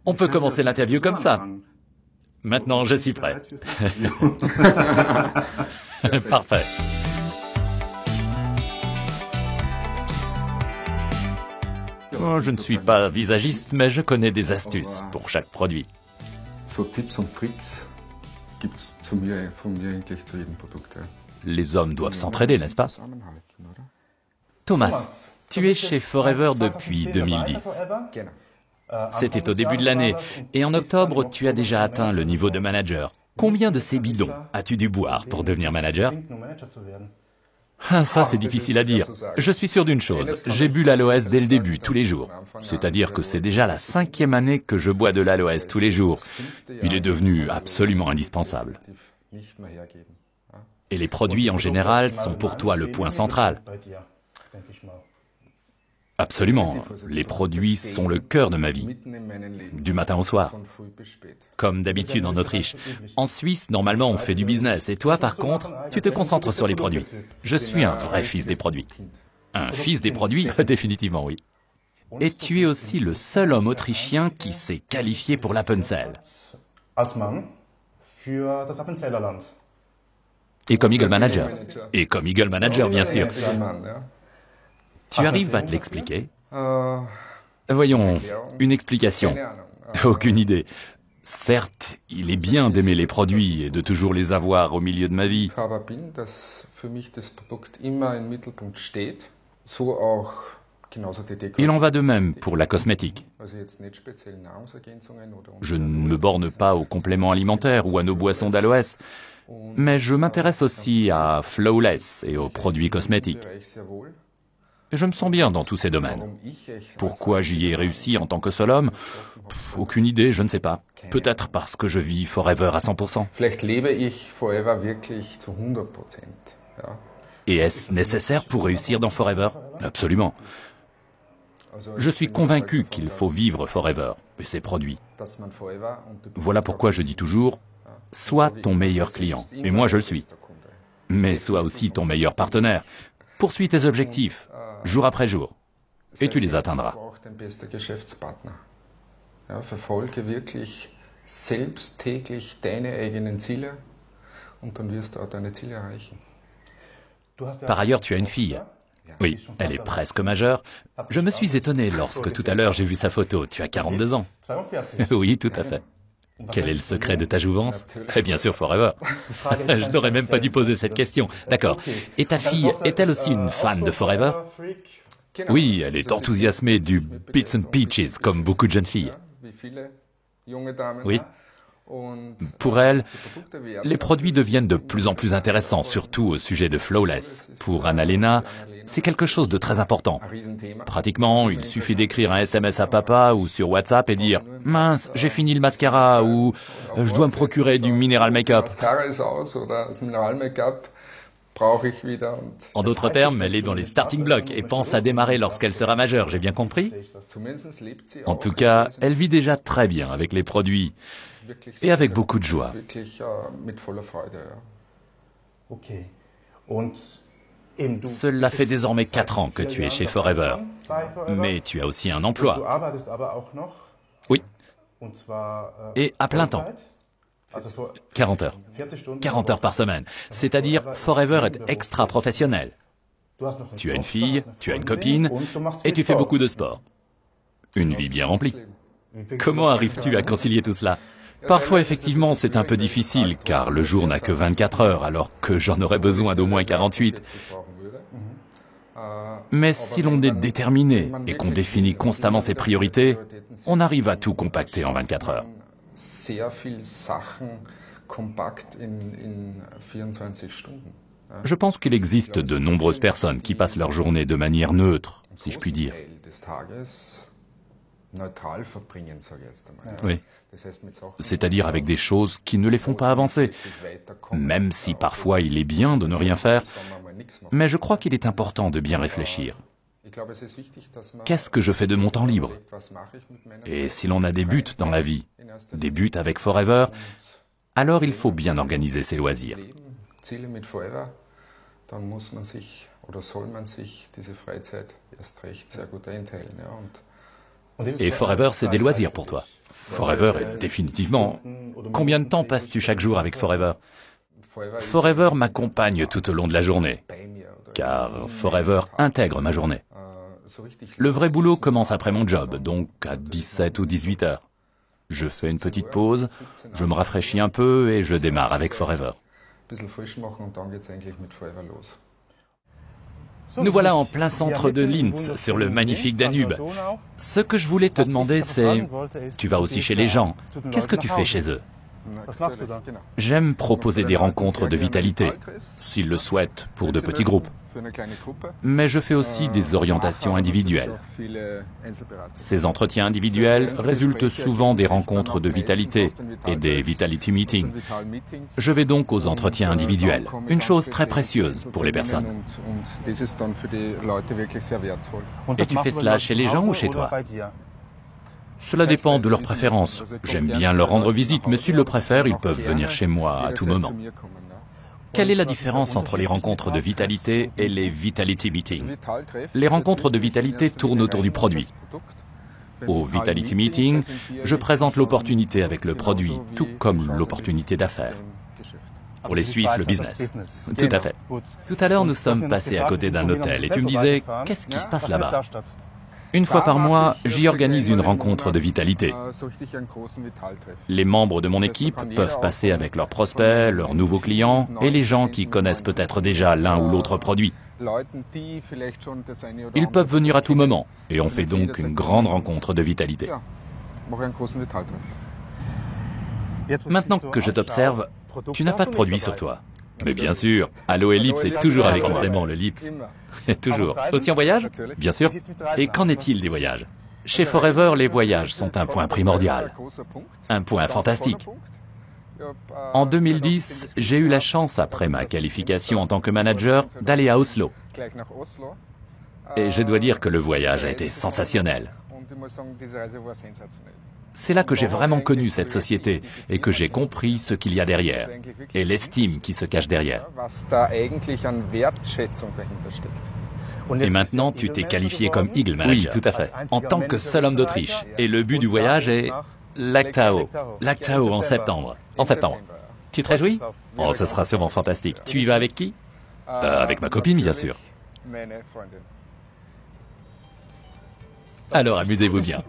On peut commencer l'interview comme ça. Maintenant, je suis prêt. Parfait. Oh, je ne suis pas visagiste, mais je connais des astuces pour chaque produit. So Tipps und Tricks gibt's von mir eigentlich zu jedem Produkt. Ja. Les hommes doivent s'entraider, n'est-ce pas? Thomas, tu es chez Forever depuis 2010. C'était au début de l'année, et en octobre, tu as déjà atteint le niveau de manager. Combien de ces bidons as-tu dû boire pour devenir manager? Ah, ça, c'est difficile à dire. Je suis sûr d'une chose, j'ai bu l'aloès dès le début, tous les jours. C'est-à-dire que c'est déjà la 5e année que je bois de l'aloès tous les jours. Il est devenu absolument indispensable. Et les produits en général sont pour toi le point central. Absolument. Les produits sont le cœur de ma vie. Du matin au soir. Comme d'habitude en Autriche. En Suisse, normalement, on fait du business. Et toi, par contre, tu te concentres sur les produits. Je suis un vrai fils des produits. Un fils des produits? Définitivement, oui. Et tu es aussi le seul homme autrichien qui s'est qualifié pour l'Appenzell. Et comme Eagle Manager. Et comme Eagle Manager, bien sûr. Tu arrives à te l'expliquer? Voyons, une explication. Aucune idée. Certes, il est bien d'aimer les produits et de toujours les avoir au milieu de ma vie. Il en va de même pour la cosmétique. Je ne me borne pas aux compléments alimentaires ou à nos boissons d'aloès, mais je m'intéresse aussi à Flawless et aux produits cosmétiques. Je me sens bien dans tous ces domaines. Pourquoi j'y ai réussi en tant que seul homme? Aucune idée, je ne sais pas. Peut-être parce que je vis Forever à 100%. Et est-ce nécessaire pour réussir dans Forever? Absolument. Je suis convaincu qu'il faut vivre Forever et ses produits. Voilà pourquoi je dis toujours, sois ton meilleur client. Et moi, je le suis. Mais sois aussi ton meilleur partenaire. Poursuis tes objectifs, jour après jour, et tu les atteindras. Verfolge wirklich selbst täglich deine eigenen Ziele und dann wirst du auch deine Ziele erreichen. Par ailleurs, tu as une fille. Oui, elle est presque majeure. Je me suis étonné lorsque tout à l'heure j'ai vu sa photo. Tu as 42 ans. Oui, tout à fait. Quel est le secret de ta jouvence? Eh bien sûr, Forever. Je n'aurais même pas dû poser cette question. D'accord. Et ta fille est-elle aussi une fan de Forever? Oui, elle est enthousiasmée du Bits and Peaches, comme beaucoup de jeunes filles. Oui. Pour elle, les produits deviennent de plus en plus intéressants, surtout au sujet de Flawless. Pour Annalena, c'est quelque chose de très important. Pratiquement, il suffit d'écrire un SMS à papa ou sur WhatsApp et dire « Mince, j'ai fini le mascara » ou « Je dois me procurer du mineral make-up ». En d'autres termes, elle est dans les starting blocks et pense à démarrer lorsqu'elle sera majeure, j'ai bien compris? En tout cas, elle vit déjà très bien avec les produits et avec beaucoup de joie. Cela fait désormais 4 ans que tu es chez Forever, mais tu as aussi un emploi. Oui, et à plein temps. 40 heures. 40 heures par semaine. C'est-à-dire, Forever est extra-professionnel. Tu as une fille, tu as une copine, et tu fais beaucoup de sport. Une vie bien remplie. Comment arrives-tu à concilier tout cela? Parfois, effectivement, c'est un peu difficile, car le jour n'a que 24 heures, alors que j'en aurais besoin d'au moins 48. Mais si l'on est déterminé et qu'on définit constamment ses priorités, on arrive à tout compacter en 24 heures. Je pense qu'il existe de nombreuses personnes qui passent leur journée de manière neutre, si je puis dire. Oui. C'est-à-dire avec des choses qui ne les font pas avancer, même si parfois il est bien de ne rien faire, mais je crois qu'il est important de bien réfléchir. Qu'est-ce que je fais de mon temps libre? Et si l'on a des buts dans la vie, des buts avec Forever, alors il faut bien organiser ses loisirs. Et Forever, c'est des loisirs pour toi. Forever est définitivement... Combien de temps passes-tu chaque jour avec Forever? Forever m'accompagne tout au long de la journée, car Forever intègre ma journée. Le vrai boulot commence après mon job, donc à 17 ou 18 heures. Je fais une petite pause, je me rafraîchis un peu et je démarre avec Forever. Nous voilà en plein centre de Linz, sur le magnifique Danube. Ce que je voulais te demander, c'est... Tu vas aussi chez les gens. Qu'est-ce que tu fais chez eux? J'aime proposer des rencontres de vitalité, s'ils le souhaitent, pour de petits groupes. Mais je fais aussi des orientations individuelles. Ces entretiens individuels résultent souvent des rencontres de vitalité et des Vitality Meetings. Je vais donc aux entretiens individuels, une chose très précieuse pour les personnes. Et tu fais cela chez les gens ou chez toi? Cela dépend de leurs préférences. J'aime bien leur rendre visite, mais s'ils le préfèrent, ils peuvent venir chez moi à tout moment. Quelle est la différence entre les rencontres de vitalité et les Vitality Meetings? Les rencontres de vitalité tournent autour du produit. Au Vitality Meeting, je présente l'opportunité avec le produit, tout comme l'opportunité d'affaires. Pour les Suisses, le business. Tout à fait. Tout à l'heure, nous sommes passés à côté d'un hôtel et tu me disais, qu'est-ce qui se passe là-bas? Une fois par mois, j'y organise une rencontre de vitalité. Les membres de mon équipe peuvent passer avec leurs prospects, leurs nouveaux clients et les gens qui connaissent peut-être déjà l'un ou l'autre produit. Ils peuvent venir à tout moment et on fait donc une grande rencontre de vitalité. Maintenant que je t'observe, tu n'as pas de produit sur toi. Mais bien sûr, Aloe Lips est toujours avec nous, c'est bon, le Lips. Toujours. Aussi en voyage? Bien sûr. Et qu'en est-il des voyages? Chez Forever, les voyages sont un point primordial. Un point fantastique. En 2010, j'ai eu la chance, après ma qualification en tant que manager, d'aller à Oslo. Et je dois dire que le voyage a été sensationnel. C'est là que j'ai vraiment connu cette société et que j'ai compris ce qu'il y a derrière et l'estime qui se cache derrière. Et maintenant, tu t'es qualifié comme Eagle Manager. Oui, tout à fait. En tant que seul homme d'Autriche. Et le but du voyage est Lake Tahoe. Lake Tahoe en septembre. En septembre. Tu te réjouis? Oh, ce sera sûrement fantastique. Tu y vas avec qui? Avec ma copine, bien sûr. Alors amusez-vous bien.